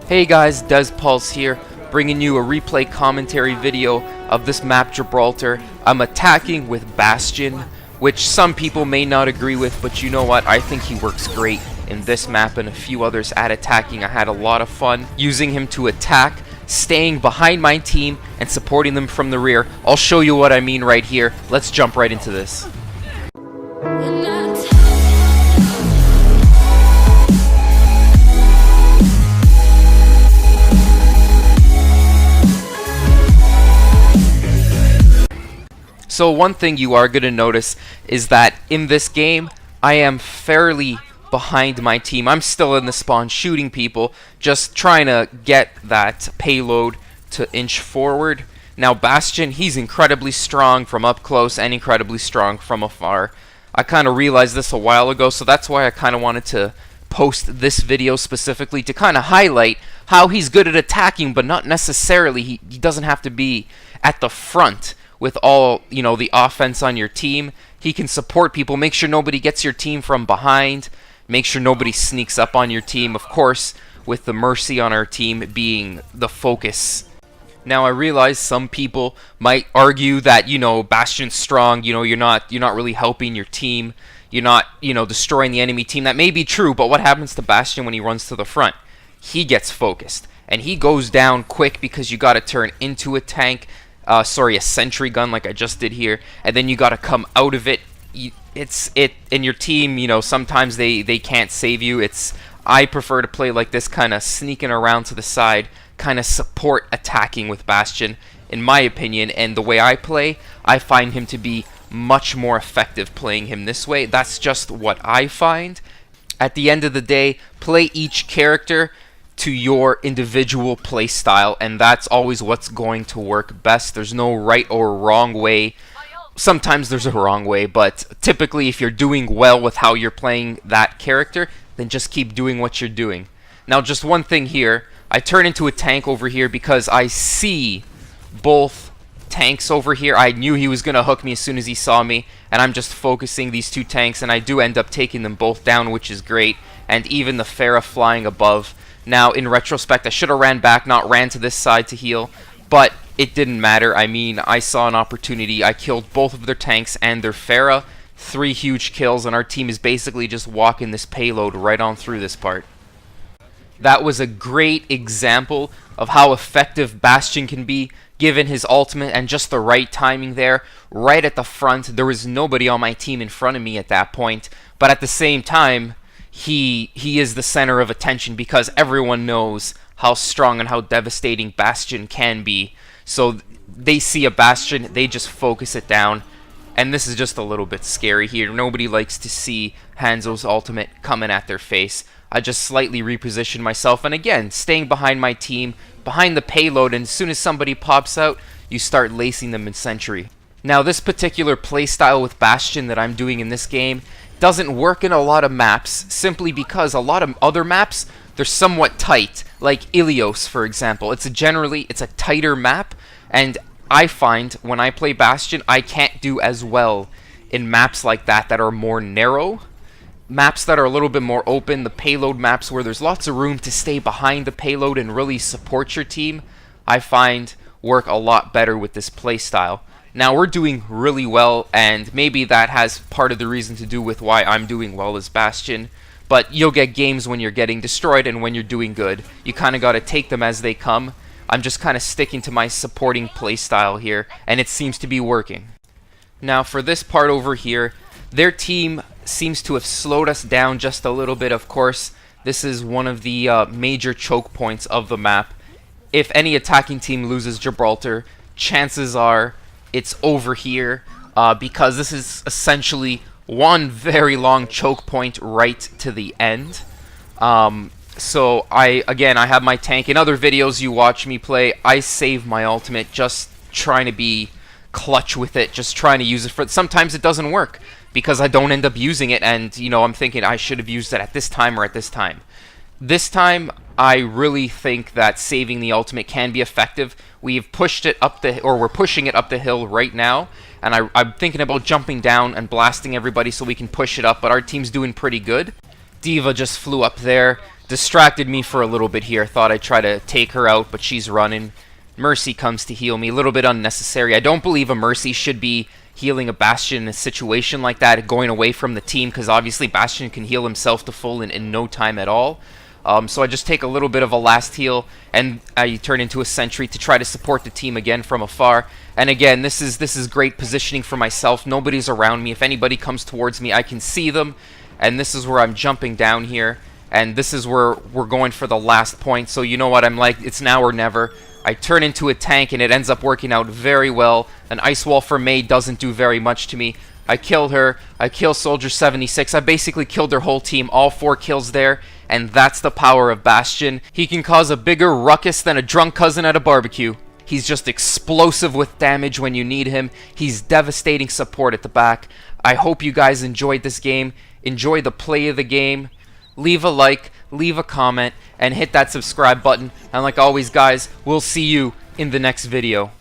Hey guys, Dezpulse here, bringing you a replay commentary video of this map Gibraltar. I'm attacking with Bastion, which some people may not agree with, but you know what, I think he works great in this map and a few others at attacking. I had a lot of fun using him to attack, staying behind my team, and supporting them from the rear. I'll show you what I mean right here. Let's jump right into this. So one thing you are going to notice is that in this game, I am fairly behind my team. I'm still in the spawn shooting people, just trying to get that payload to inch forward. Now Bastion, he's incredibly strong from up close and incredibly strong from afar. I kind of realized this a while ago, so that's why I kind of wanted to post this video specifically to kind of highlight how he's good at attacking, but not necessarily. He doesn't have to be at the front with all, you know, the offense on your team. He can support people, make sure nobody gets your team from behind, make sure nobody sneaks up on your team, of course, with the mercy on our team being the focus. Now I realize some people might argue that, you know, Bastion's strong, you know, you're not really helping your team, you're not, you know, destroying the enemy team. That may be true, but what happens to Bastion when he runs to the front? He gets focused, and he goes down quick because you gotta turn into a tank, a sentry gun like I just did here, and then you gotta come out of it. And your team, you know, sometimes they can't save you. I prefer to play like this, kind of sneaking around to the side, kind of support attacking with Bastion, in my opinion. And the way I play, I find him to be much more effective playing him this way. That's just what I find. At the end of the day, play each character to your individual play style, and that's always what's going to work best. There's no right or wrong way. Sometimes there's a wrong way, but typically if you're doing well with how you're playing that character, then just keep doing what you're doing. Now just one thing here, I turn into a tank over here because I see both tanks over here. I knew he was gonna hook me as soon as he saw me, and I'm just focusing these two tanks, and I do end up taking them both down, which is great, and even the Pharah flying above. Now, in retrospect, I should have ran back, not ran to this side to heal, but it didn't matter. I mean, I saw an opportunity. I killed both of their tanks and their Pharah. 3 huge kills, and our team is basically just walking this payload right on through this part. That was a great example of how effective Bastion can be, given his ultimate and just the right timing there. Right at the front, there was nobody on my team in front of me at that point, but at the same time, he is the center of attention because everyone knows how strong and how devastating Bastion can be. So they see a Bastion, they just focus it down. And this is just a little bit scary here. Nobody likes to see Hanzo's ultimate coming at their face. I just slightly reposition myself, and again, staying behind my team, behind the payload, and as soon as somebody pops out, you start lacing them in sentry. Now this particular playstyle with Bastion that I'm doing in this game doesn't work in a lot of maps, simply because a lot of other maps, they're somewhat tight, like Ilios, for example. It's a tighter map, and I find when I play Bastion, I can't do as well in maps like that are more narrow. Maps that are a little bit more open, the payload maps where there's lots of room to stay behind the payload and really support your team, I find work a lot better with this playstyle. Now we're doing really well, and maybe that has part of the reason to do with why I'm doing well as Bastion, but you'll get games when you're getting destroyed and when you're doing good. You kind of got to take them as they come. I'm just kind of sticking to my supporting playstyle here, and it seems to be working. Now for this part over here, their team seems to have slowed us down just a little bit. Of course, this is one of the major choke points of the map. If any attacking team loses Gibraltar, chances are it's over here, because this is essentially one very long choke point right to the end. So I have my tank. In other videos you watch me play, I save my ultimate, just trying to be clutch with it, just trying to use it for. Sometimes it doesn't work because I don't end up using it, and you know, I'm thinking I should have used it at this time or at this time. This time I really think that saving the ultimate can be effective. We've pushed it up we're pushing it up the hill right now, and I'm thinking about jumping down and blasting everybody so we can push it up, but our team's doing pretty good. D.Va just flew up there, distracted me for a little bit here. Thought I'd try to take her out, but she's running. Mercy comes to heal me. A little bit unnecessary. I don't believe a Mercy should be healing a Bastion in a situation like that, going away from the team, because obviously Bastion can heal himself to full in no time at all. So I just take a little bit of a last heal, and I turn into a sentry to try to support the team again from afar. And again, this is great positioning for myself. Nobody's around me. If anybody comes towards me, I can see them. And this is where I'm jumping down here. And this is where we're going for the last point. So you know what I'm like, it's now or never. I turn into a tank, and it ends up working out very well. An ice wall for May doesn't do very much to me. I kill her. I kill Soldier 76. I basically killed their whole team. All 4 kills there. And that's the power of Bastion. He can cause a bigger ruckus than a drunk cousin at a barbecue. He's just explosive with damage when you need him. He's devastating support at the back. I hope you guys enjoyed this game. Enjoy the play of the game. Leave a like, leave a comment, and hit that subscribe button. And like always, guys, we'll see you in the next video.